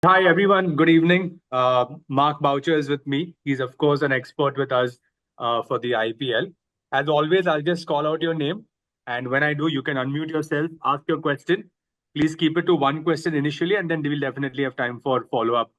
Hi, everyone. Good evening. Mark Boucher is with me. He's, of course, an expert with us for the IPL. As always, I'll just call out your name. And when I do, you can unmute yourself, ask your question. Please keep it to one question initially, and then we will definitely have time for follow up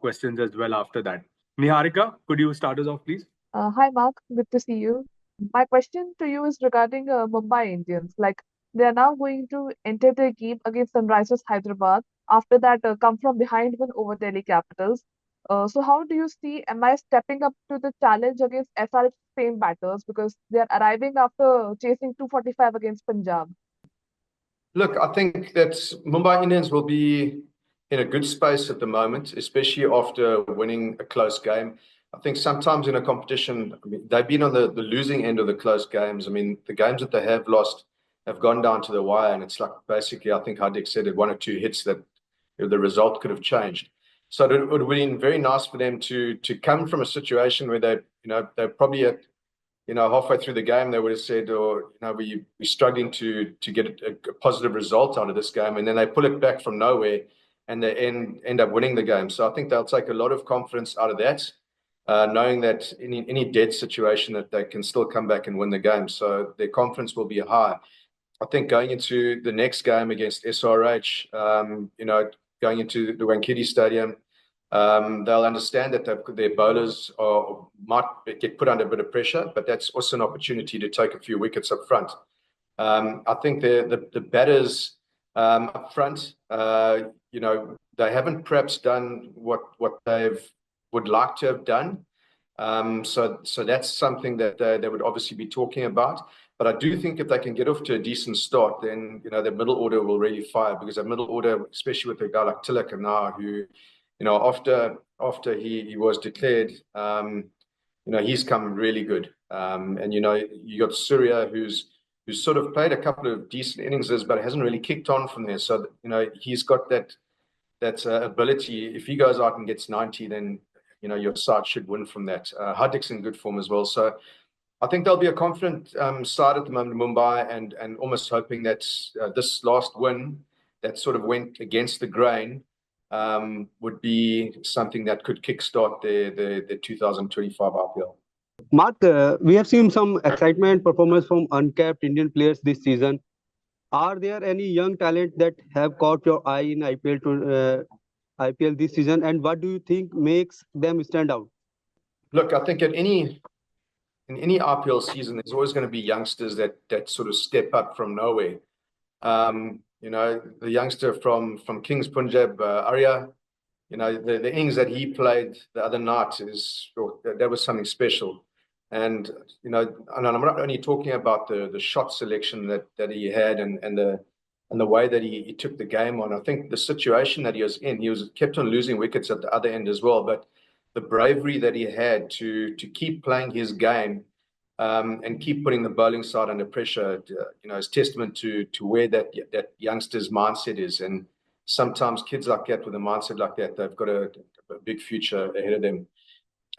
questions as well after that. Niharika, could you start us off, please? Hi, Mark. Good to see you. My question to you is regarding Mumbai Indians. Like, they are now going to enter the game against Sunrisers Hyderabad. After that, come from behind win over Delhi Capitals. So, how do you see MI stepping up to the challenge against SRH same batters because they are arriving after chasing 245 against Punjab? Look, I think that Mumbai Indians will be in a good space at the moment, especially after winning a close game. I think sometimes in a competition, they've been on the losing end of the close games. The games that they have lost have gone down to the wire, and it's like basically, I think Hardik said it, one or two hits that the result could have changed. So it would have been very nice for them to come from a situation where they're probably at halfway through the game, they would have said, we're struggling to get a positive result out of this game. And then they pull it back from nowhere and they end up winning the game. So I think they'll take a lot of confidence out of that, knowing that in any dead situation that they can still come back and win the game. So their confidence will be high. I think going into the next game against SRH, going into the Wankhede Stadium, they'll understand that their bowlers might get put under a bit of pressure, but that's also an opportunity to take a few wickets up front. I think the batters up front, they haven't perhaps done what they would like to have done. So that's something that they would obviously be talking about. But I do think if they can get off to a decent start, then the middle order will really fire, because that middle order, especially with a guy like Tilak now, who after he was declared, he's come really good. And you got Surya, who's sort of played a couple of decent innings, but hasn't really kicked on from there. So he's got that ability. If he goes out and gets 90, then your side should win from that. Hardik's in good form as well. So I think there'll be a confident side at the moment in Mumbai, and almost hoping that this last win that sort of went against the grain would be something that could kickstart the 2025 IPL. Mark, we have seen some excitement performance from uncapped Indian players this season. Are there any young talent that have caught your eye in IPL this season, and what do you think makes them stand out? Look, I think in any IPL season, there's always going to be youngsters that sort of step up from nowhere. The youngster from Kings Punjab, Arya, the innings that he played the other night that was something special. And and I'm not only talking about the shot selection that he had and the way that he took the game on. I think the situation that he was in, he was kept on losing wickets at the other end as well. But the bravery that he had to keep playing his game and keep putting the bowling side under pressure, is testament to where that youngster's mindset is. And sometimes kids like that, with a mindset like that, they've got a big future ahead of them.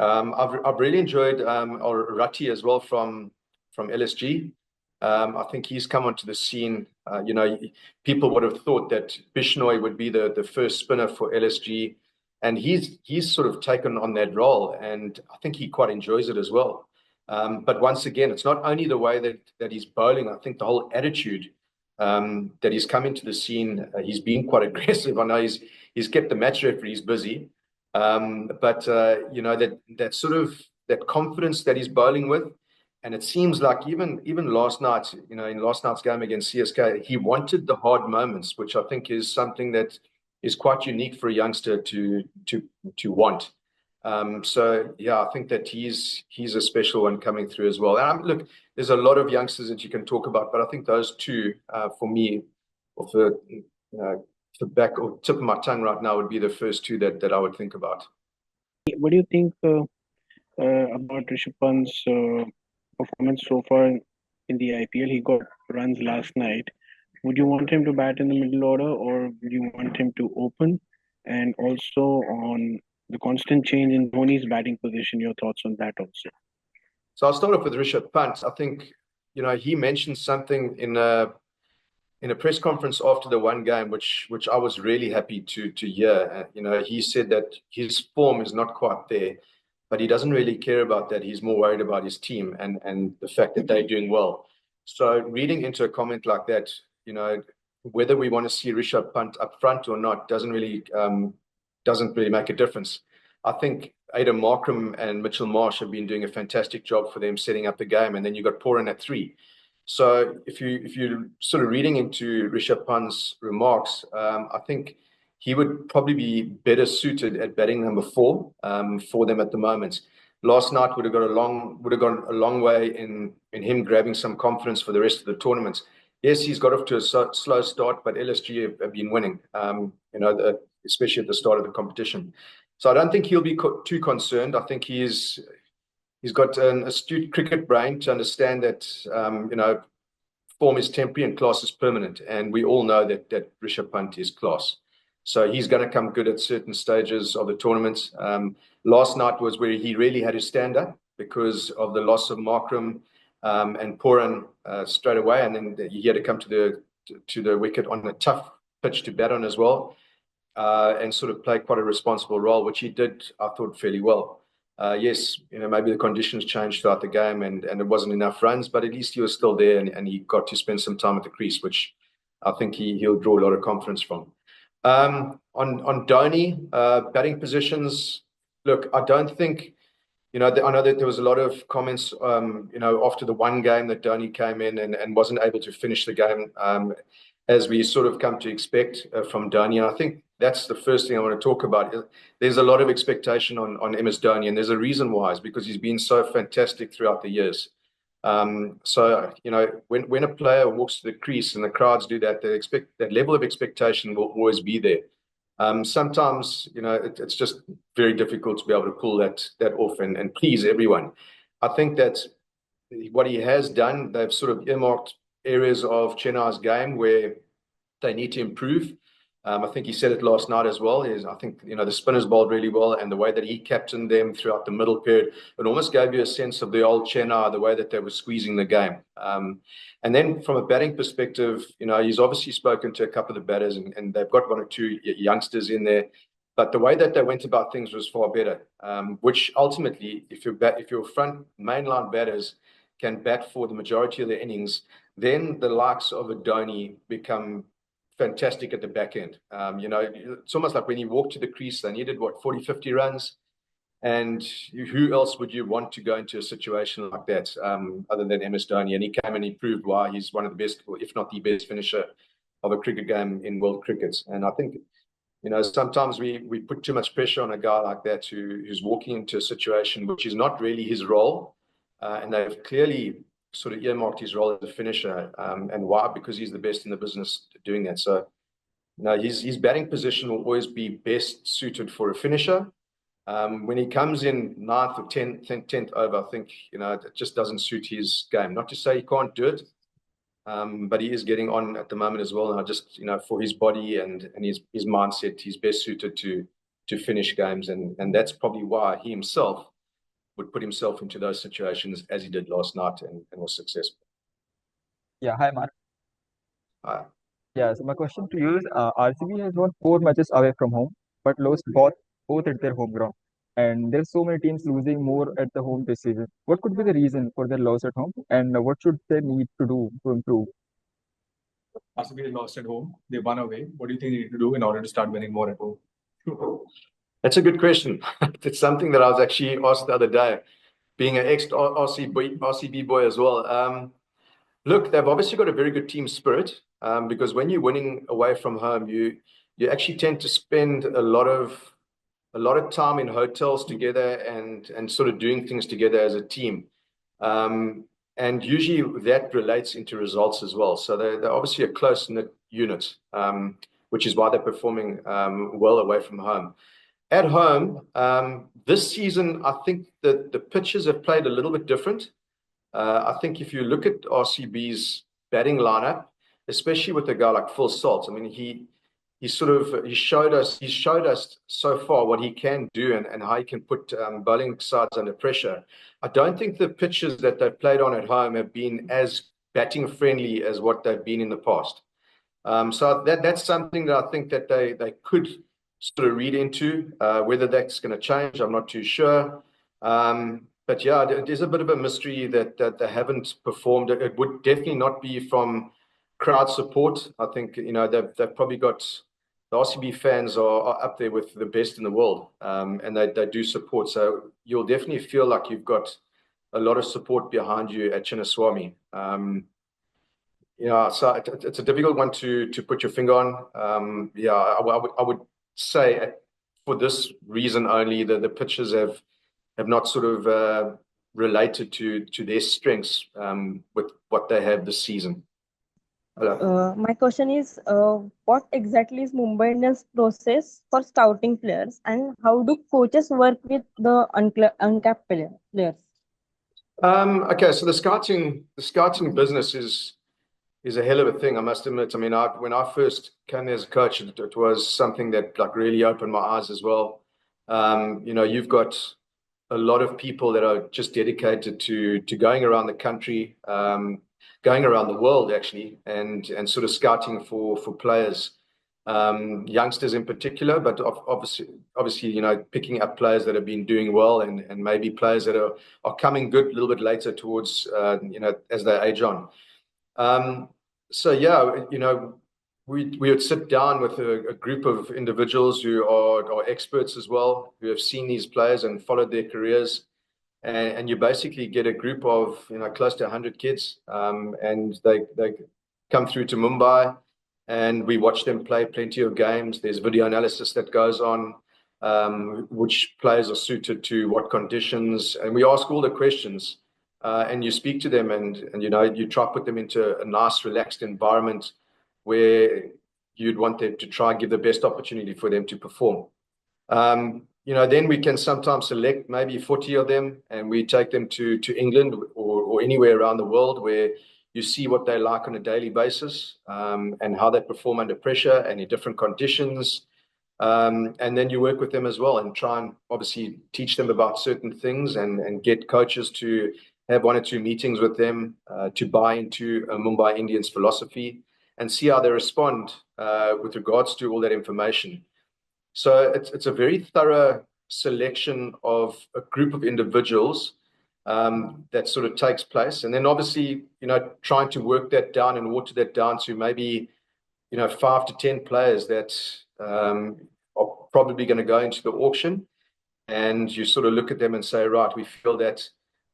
I've really enjoyed Rati as well from LSG. I think he's come onto the scene. People would have thought that Bishnoi would be the first spinner for LSG, and he's sort of taken on that role, and I think he quite enjoys it as well. But once again, it's not only the way that he's bowling. I think the whole attitude that he's come into the scene. He's been quite aggressive. I know he's kept the match referees busy, but that sort of that confidence that he's bowling with. And it seems like even last night, in last night's game against CSK, he wanted the hard moments, which I think is something that is quite unique for a youngster to want. So yeah, I think that he's a special one coming through as well. And look, there's a lot of youngsters that you can talk about, but I think those two, for me, off the back or tip of my tongue right now, would be the first two that I would think about. What do you think about Rishabh Pant's performance so far in the IPL? He got runs last night. Would you want him to bat in the middle order, or would you want him to open? And also on the constant change in Dhoni's batting position, your thoughts on that also? So I'll start off with Rishabh Pant. I think, he mentioned something in in a press conference after the one game, which I was really happy to hear. He said that his form is not quite there, but he doesn't really care about that. He's more worried about his team and the fact that they're doing well. So reading into a comment like that, whether we want to see Rishabh Pant up front or not doesn't really make a difference. I think Adam Markram and Mitchell Marsh have been doing a fantastic job for them setting up the game, and then you've got Pooran at 3. So if you're sort of reading into Rishabh Pant's remarks, I think he would probably be better suited at batting number 4 for them at the moment. Last night would have gone a long way in him grabbing some confidence for the rest of the tournament. Yes, he's got off to a slow start, but LSG have been winning, especially at the start of the competition. So I don't think he'll be too concerned. I think he's got an astute cricket brain to understand that, form is temporary and class is permanent. And we all know that Rishabh Pant is class. So he's going to come good at certain stages of the tournament. Last night was where he really had to stand up because of the loss of Markram and Pooran straight away. And then he had to come to the wicket on a tough pitch to bat on as well. And sort of play quite a responsible role, which he did, I thought, fairly well. Yes, maybe the conditions changed throughout the game and it wasn't enough runs, but at least he was still there and he got to spend some time at the crease, which I think he'll draw a lot of confidence from. On Dhoni, batting positions, look, I don't think, I know that there was a lot of comments, after the one game that Dhoni came in and wasn't able to finish the game, as we sort of come to expect from Dhoni. And I think that's the first thing I want to talk about. There's a lot of expectation on MS Dhoni, and there's a reason why. It's because he's been so fantastic throughout the years. So, when a player walks to the crease and the crowds do that, they expect that level of expectation will always be there. Sometimes, it's just very difficult to be able to pull that off and please everyone. I think that what he has done, they've sort of earmarked areas of Chennai's game where they need to improve. I think he said it last night as well. I think, the spinners bowled really well, and the way that he captained them throughout the middle period, it almost gave you a sense of the old Chennai, the way that they were squeezing the game. And then from a batting perspective, he's obviously spoken to a couple of the batters, and they've got 1 or 2 youngsters in there. But the way that they went about things was far better, which ultimately, if your front mainline batters can bat for the majority of their innings, then the likes of a Dhoni become fantastic at the back end. It's almost like when he walked to the crease, they needed, 40, 50 runs. And who else would you want to go into a situation like that other than MS Dhoni? And he came and he proved why he's one of the best, if not the best finisher of a cricket game in world cricket. And I think, sometimes we put too much pressure on a guy like that who's walking into a situation which is not really his role. And they've clearly sort of earmarked his role as a finisher. And why? Because he's the best in the business doing that. So, his batting position will always be best suited for a finisher. When he comes in 9th or 10th over, I think, it just doesn't suit his game. Not to say he can't do it, but he is getting on at the moment as well. And I just, for his body and his mindset, he's best suited to finish games. And that's probably why he himself would put himself into those situations as he did last night and was successful. Yeah, hi Mark. Hi. Yeah, so my question to you is RCB has won 4 matches away from home, but lost both at their home ground. And there's so many teams losing more at the home this season. What could be the reason for their loss at home, and what should they need to do to improve? RCB lost at home. They won away. What do you think they need to do in order to start winning more at home? That's a good question. It's something that I was actually asked the other day, being an ex-RCB boy as well. Look, they've obviously got a very good team spirit because when you're winning away from home, you actually tend to spend a lot of time in hotels together and sort of doing things together as a team. And usually that relates into results as well. So they're obviously a close-knit unit, which is why they're performing well away from home. At home, this season, I think that the pitches have played a little bit different. I think if you look at RCB's batting lineup, especially with a guy like Phil Salt, I mean, he showed us so far what he can do and how he can put bowling sides under pressure. I don't think the pitches that they've played on at home have been as batting friendly as what they've been in the past. So that's something that I think that they could sort of read into. Whether that's going to change, I'm not too sure. But yeah, it is a bit of a mystery that they haven't performed. It would definitely not be from crowd support. I think they've probably got the RCB fans are up there with the best in the world, and they do support. So you'll definitely feel like you've got a lot of support behind you at Chinnaswamy. Yeah, so it's a difficult one to put your finger on. Yeah, I would say for this reason only that the pitches have not sort of related to their strengths with what they have this season. Hello. My question is, what exactly is Mumbai Indians process for scouting players, and how do coaches work with the uncapped players? Okay, so the scouting business is a hell of a thing, I must admit. I mean, when I first came as a coach, it was something that like really opened my eyes as well. You've got a lot of people that are just dedicated to going around the country, going around the world actually, and sort of scouting for players, youngsters in particular, but obviously picking up players that have been doing well and maybe players that are coming good a little bit later towards as they age on. So yeah, we would sit down with a group of individuals who are experts as well, who have seen these players and followed their careers, and you basically get a group of close to 100 kids, and they come through to Mumbai, and we watch them play plenty of games. There's video analysis that goes on, which players are suited to what conditions, and we ask all the questions. And you speak to them, and you try to put them into a nice, relaxed environment where you'd want them to try and give the best opportunity for them to perform. Then we can sometimes select maybe 40 of them, and we take them to England or anywhere around the world where you see what they like on a daily basis, and how they perform under pressure and in different conditions. And then you work with them as well and try and obviously teach them about certain things and get coaches to have 1 or 2 meetings with them to buy into a Mumbai Indians philosophy and see how they respond with regards to all that information. So it's a very thorough selection of a group of individuals that sort of takes place. And then obviously, trying to work that down and water that down to maybe, 5 to 10 players that are probably going to go into the auction. And you sort of look at them and say, right, we feel that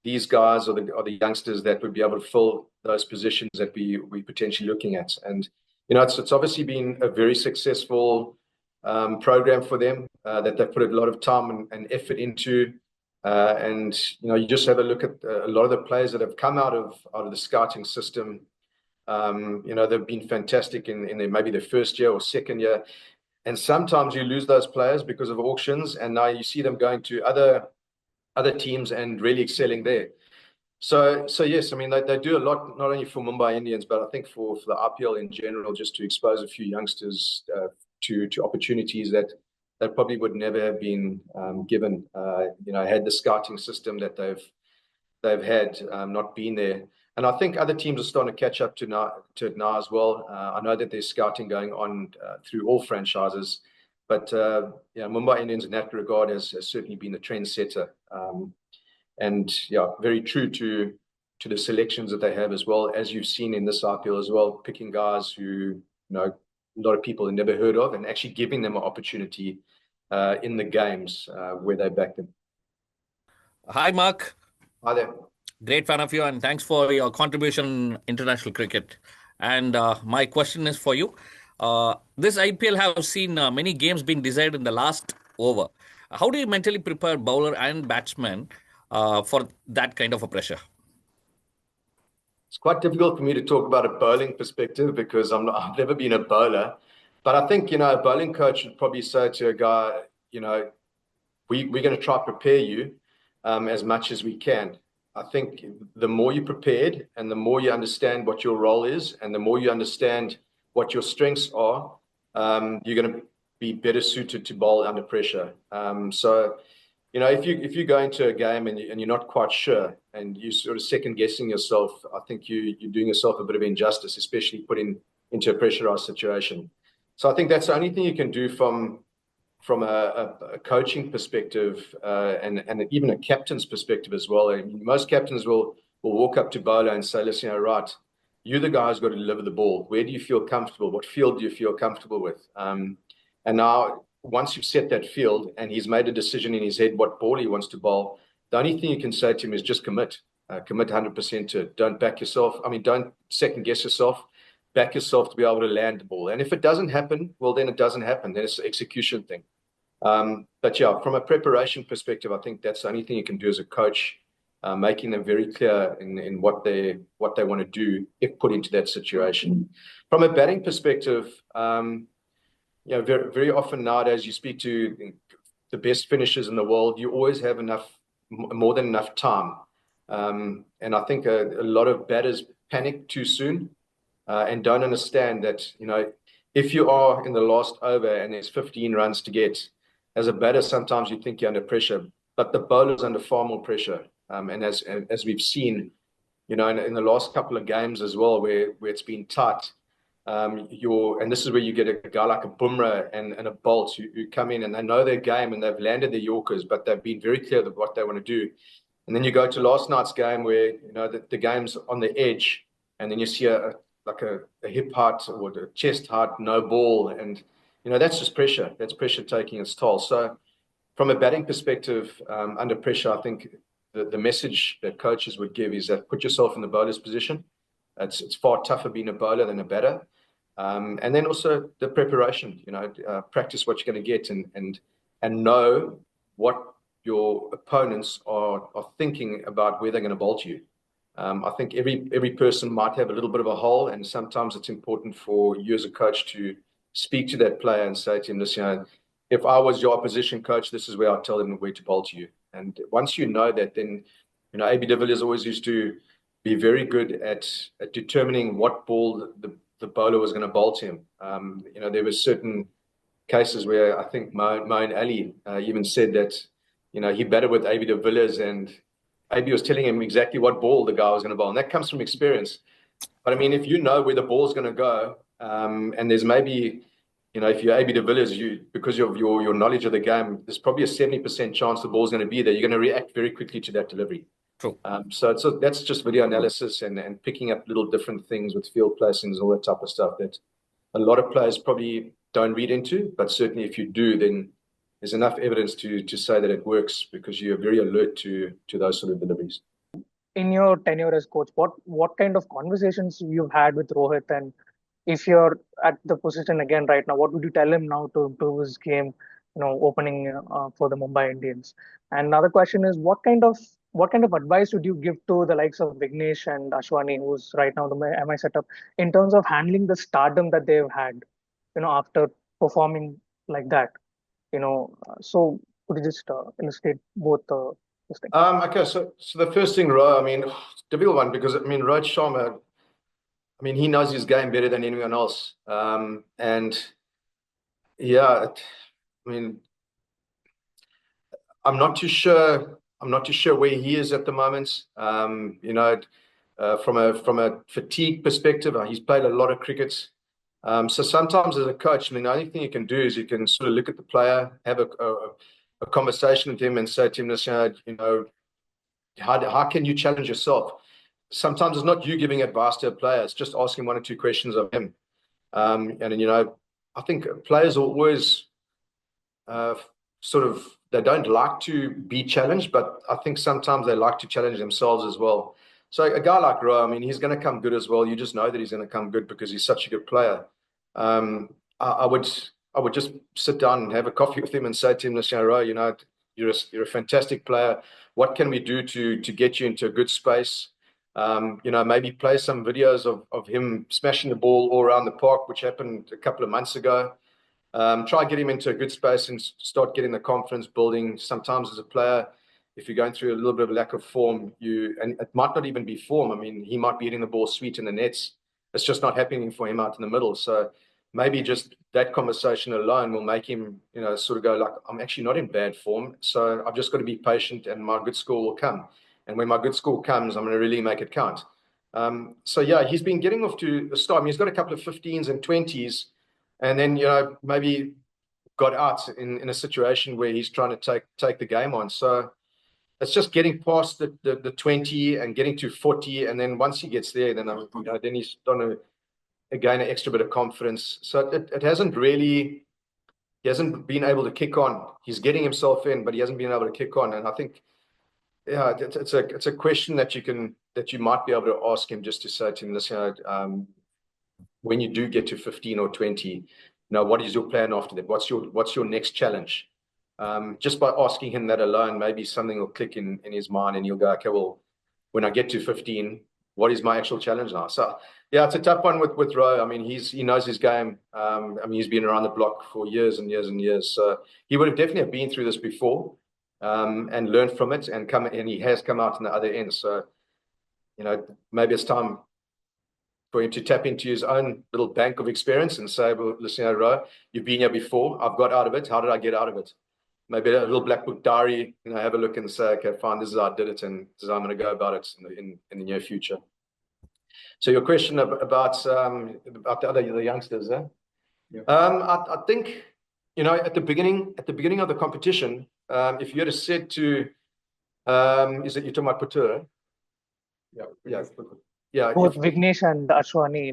these guys are the youngsters that would be able to fill those positions that we potentially looking at. And, it's obviously been a very successful program for them that they've put a lot of time and effort into. And, you just have a look at a lot of the players that have come out of the scouting system. They've been fantastic in maybe their first year or second year. And sometimes you lose those players because of auctions, and now you see them going to other teams and really excelling there. So yes, I mean they do a lot not only for Mumbai Indians, but I think for the IPL in general, just to expose a few youngsters to opportunities that probably would never have been given. Had the scouting system that they've had not been there. And I think other teams are starting to catch up to it now as well. I know that there's scouting going on through all franchises, but Mumbai Indians in that regard has certainly been a trendsetter, and very true to the selections that they have as well, as you've seen in this IPL as well, picking guys who a lot of people have never heard of and actually giving them an opportunity in the games where they back them. Hi, Mark. Hi there. Great fan of you, and thanks for your contribution in international cricket. And my question is for you. This IPL have seen many games being decided in the last over. How do you mentally prepare bowler and batsman for that kind of a pressure? It's quite difficult for me to talk about a bowling perspective because I've never been a bowler. But I think, a bowling coach would probably say to a guy, we're going to try to prepare you as much as we can. I think the more you're prepared and the more you understand what your role is and the more you understand what your strengths are, you're going to be better suited to bowl under pressure. So, if you go into a game and you're not quite sure and you're sort of second guessing yourself, I think you're doing yourself a bit of injustice, especially putting into a pressurized situation. So I think that's the only thing you can do from a coaching perspective and even a captain's perspective as well. I mean, most captains will walk up to bowler and say, listen, right, you're the guy who's got to deliver the ball. Where do you feel comfortable? What field do you feel comfortable with? And now, once you've set that field and he's made a decision in his head what ball he wants to bowl, the only thing you can say to him is just commit. Commit 100% to it. Don't back yourself. I mean, don't second guess yourself. Back yourself to be able to land the ball. And if it doesn't happen, well, then it doesn't happen. Then it's an execution thing. But yeah, from a preparation perspective, I think that's the only thing you can do as a coach, making them very clear in what they want to do if put into that situation. From a batting perspective, very, very often nowadays you speak to the best finishers in the world, you always have more than enough time. And I think a lot of batters panic too soon and don't understand that, if you are in the last over and there's 15 runs to get, as a batter, sometimes you think you're under pressure, but the bowler's under far more pressure. And as we've seen, in the last couple of games as well, where it's been tight, and this is where you get a guy like a Bumrah and a Bolt who come in and they know their game and they've landed their Yorkers, but they've been very clear of what they want to do. And then you go to last night's game where, the game's on the edge, and then you see a hip height or a chest height, no ball. And, that's just pressure. That's pressure taking its toll. So from a batting perspective, under pressure, I think the message that coaches would give is that put yourself in the bowler's position. It's far tougher being a bowler than a batter. And then also the preparation, practice what you're going to get and know what your opponents are thinking about where they're going to bowl to you. I think every person might have a little bit of a hole, and sometimes it's important for you as a coach to speak to that player and say to him, listen, if I was your opposition coach, this is where I'd tell them where to bowl to you. And once you know that, then, AB de Villiers always used to be very good at determining what ball the bowler was going to bowl to him. There were certain cases where I think Moeen Ali even said that, he batted with AB de Villiers and AB was telling him exactly what ball the guy was going to bowl. And that comes from experience. But I mean, if you know where the ball's going to go, and there's maybe, if you're AB de Villiers, because of your knowledge of the game, there's probably a 70% chance the ball's going to be there. You're going to react very quickly to that delivery. True. So that's just video analysis and picking up little different things with field placings, all that type of stuff that a lot of players probably don't read into. But certainly if you do, then there's enough evidence to say that it works because you're very alert to those sort of deliveries. In your tenure as coach, what kind of conversations you've had with Rohit, and if you're at the position again right now, what would you tell him now to improve his game, opening for the Mumbai Indians? And another question is, what kind of advice would you give to the likes of Vignesh and Ashwani, who's right now the MI setup, in terms of handling the stardom that they've had, after performing like that? So could you just illustrate both those things? Okay, so the first thing, Ro, I mean, difficult one because Rohit Sharma, he knows his game better than anyone else. And yeah, I'm not too sure. I'm not too sure where he is at the moment. From a fatigue perspective, he's played a lot of cricket. So sometimes as a coach, the only thing you can do is you can sort of look at the player, have a conversation with him and say to him, how can you challenge yourself? Sometimes it's not you giving advice to a player, it's just asking one or two questions of him. I think players are always they don't like to be challenged, but I think sometimes they like to challenge themselves as well. So a guy like Ro, he's going to come good as well. You just know that he's going to come good because he's such a good player. I would just sit down and have a coffee with him and say to him, listen, Ro, you're a fantastic player. What can we do to get you into a good space? Maybe play some videos of him smashing the ball all around the park, which happened a couple of months ago. Try get him into a good space and start getting the confidence building. Sometimes as a player, if you're going through a little bit of lack of form, and it might not even be form. He might be hitting the ball sweet in the nets. It's just not happening for him out in the middle. So maybe just that conversation alone will make him, sort of go like, I'm actually not in bad form. So I've just got to be patient and my good score will come. And when my good score comes, I'm going to really make it count. So yeah, he's been getting off to a start. I mean, he's got a couple of 15s and 20s, and then maybe got out in a situation where he's trying to take the game on. So it's just getting past the 20 and getting to 40, and then once he gets there, then then he's going to gain an extra bit of confidence. So it hasn't really. He hasn't been able to kick on. He's getting himself in, but he hasn't been able to kick on. And I think, yeah, it's a question that you might be able to ask him, just to say to him, listen, when you do get to 15 or 20, what is your plan after that? What's your next challenge? Just by asking him that alone, maybe something will click in his mind, and he'll go, okay, well, when I get to 15, what is my actual challenge now? So yeah, it's a tough one with Ro. I mean, he knows his game. I mean, he's been around the block for years and years and years. So he would have definitely been through this before, and learned from it, and he has come out on the other end. So maybe it's time for him to tap into his own little bank of experience and say, well, listen, Ro, you've been here before. I've got out of it. How did I get out of it? Maybe a little black book diary, have a look and say, okay, fine, this is how I did it, and this is how I'm going to go about it in the near future. So your question about the youngsters, eh? Yeah. I think, at the beginning of the competition, if you had said to, is it you're talking about Putur? Yeah. Both Vignesh and Ashwani,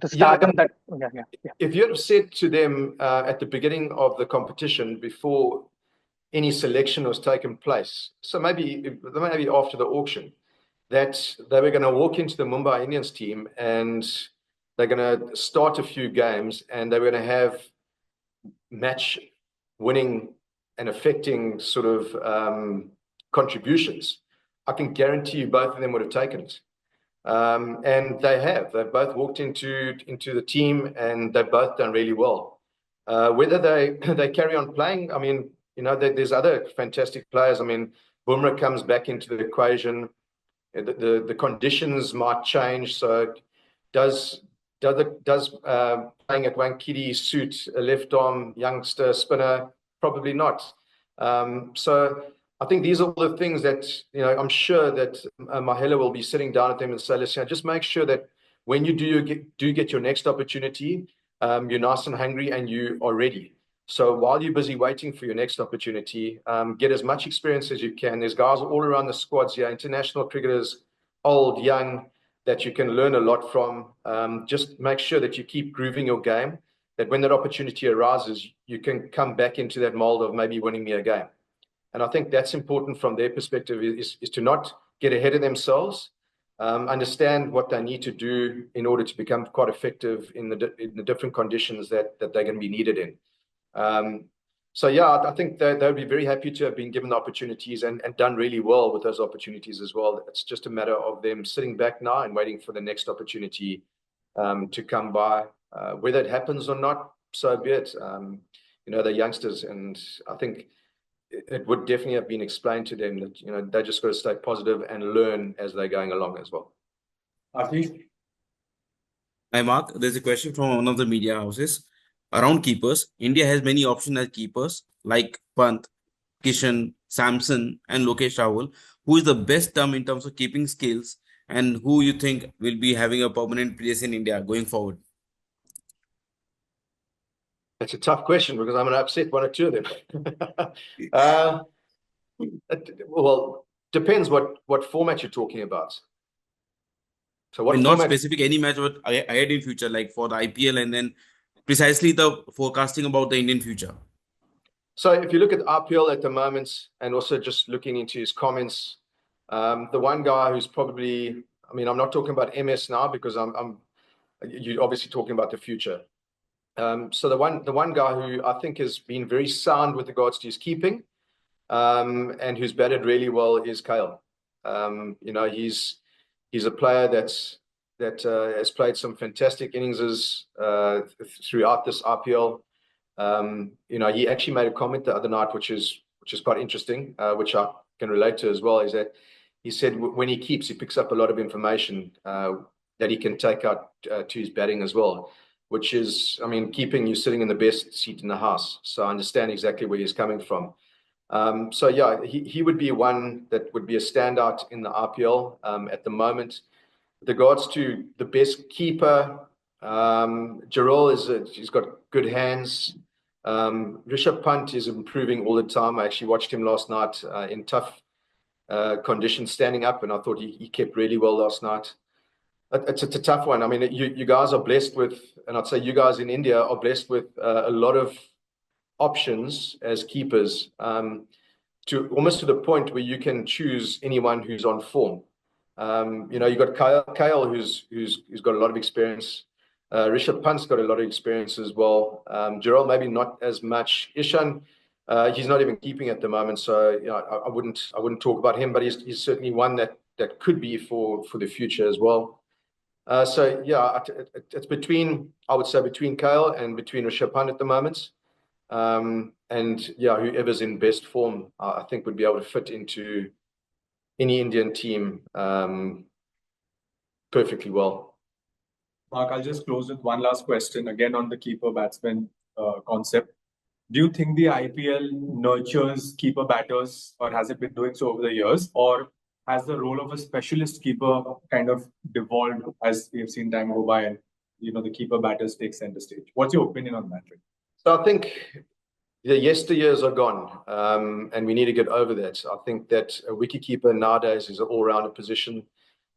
the stardom that. Yeah. If you had said to them at the beginning of the competition, before any selection was taken place, so maybe after the auction, that they were going to walk into the Mumbai Indians team and they're going to start a few games, and they were going to have match winning and affecting sort of contributions, I can guarantee you both of them would have taken it. And they've both walked into the team, and they've both done really well. Whether they carry on playing, I mean, there's other fantastic players. I mean, Bumrah comes back into the equation. The conditions might change. So does playing at Wankiti suit a left arm youngster spinner? Probably not. So I think these are all the things that, I'm sure that Mahela will be sitting down at them and say, listen, just make sure that when you do get your next opportunity, you're nice and hungry and you are ready. So while you're busy waiting for your next opportunity, get as much experience as you can. There's guys all around the squads here, international cricketers, old, young, that you can learn a lot from. Just make sure that you keep grooving your game, that when that opportunity arises, you can come back into that mold of maybe winning me a game. And I think that's important from their perspective, is to not get ahead of themselves, understand what they need to do in order to become quite effective in the different conditions that they're going to be needed in. So yeah, I think they would be very happy to have been given the opportunities and done really well with those opportunities as well. It's just a matter of them sitting back now and waiting for the next opportunity to come by. Whether it happens or not, so be it. They're youngsters, and I think it would definitely have been explained to them that they just got to stay positive and learn as they're going along as well. Ashish? Hi, Mark. There's a question from one of the media houses. Around keepers, India has many options as keepers like Pant, Kishan, Samson, and Lokesh Rahul. Who is the best term in terms of keeping skills, and who you think will be having a permanent place in India going forward? That's a tough question because I'm going to upset one or two of them. Well, depends what format you're talking about. So what not format? Specific, any match what ahead in future, like for the IPL, and then precisely the forecasting about the Indian future. So if you look at IPL at the moment, and also just looking into his comments, the one guy who's probably, I mean, I'm not talking about MS now because you're obviously talking about the future. So the one guy who I think has been very sound with regards to his keeping, and who's batted really well is Kale. He's a player that has played some fantastic innings throughout this IPL. He actually made a comment the other night, which is quite interesting, which I can relate to as well. Is that he said when he keeps, he picks up a lot of information that he can take out to his batting as well. Which is, I mean, keeping you sitting in the best seat in the house. So I understand exactly where he's coming from. So yeah, he would be one that would be a standout in the IPL at the moment. with regards to the best keeper, Jarrell he's got good hands. Rishabh Pant is improving all the time. I actually watched him last night in tough conditions standing up, and I thought he kept really well last night. It's a tough one. I mean, you guys are blessed with, and I'd say you guys in India are blessed with a lot of options as keepers, to almost to the point where you can choose anyone who's on form. You've got Kyle who's got a lot of experience. Rishabh Pant's got a lot of experience as well. Jarrell maybe not as much. Ishan, he's not even keeping at the moment, so I wouldn't talk about him, but he's certainly one that could be for the future as well. So yeah, it's I would say between Kyle and between Rishabh Pant at the moment. And yeah, whoever's in best form, I think would be able to fit into any Indian team perfectly well. Mark, I'll just close with one last question again on the keeper batsman concept. Do you think the IPL nurtures keeper batters, or has it been doing so over the years, or has the role of a specialist keeper kind of devolved as we have seen time go by, and the keeper batters take center stage? What's your opinion on that? So I think the yesteryears are gone, and we need to get over that. I think that a wicketkeeper nowadays is an all-rounder position.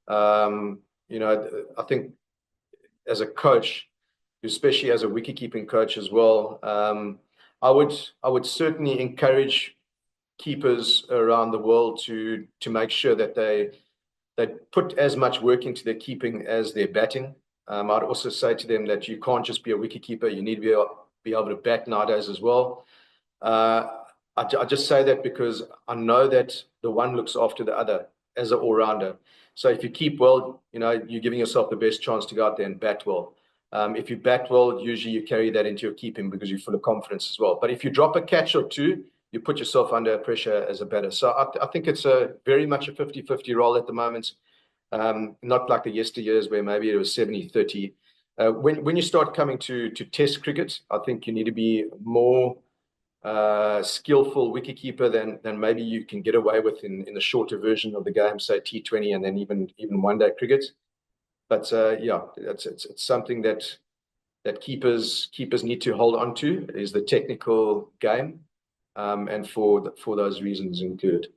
I think as a coach, especially as a wicket-keeping coach as well, I would certainly encourage keepers around the world to make sure that they put as much work into their keeping as their batting. I'd also say to them that you can't just be a wicketkeeper; you need to be able to bat nowadays as well. I just say that because I know that the one looks after the other as an all-rounder. So if you keep well, you're giving yourself the best chance to go out there and bat well. If you bat well, usually you carry that into your keeping because you're full of confidence as well. But if you drop a catch or two, you put yourself under pressure as a batter. So I think it's very much a 50-50 role at the moment. Not like the yesteryears where maybe it was 70-30. When you start coming to test cricket, I think you need to be more skillful wicketkeeper than maybe you can get away with in the shorter version of the game, say T20 and then even one-day cricket. But yeah, it's something that keepers need to hold on to, is the technical game, and for those reasons included.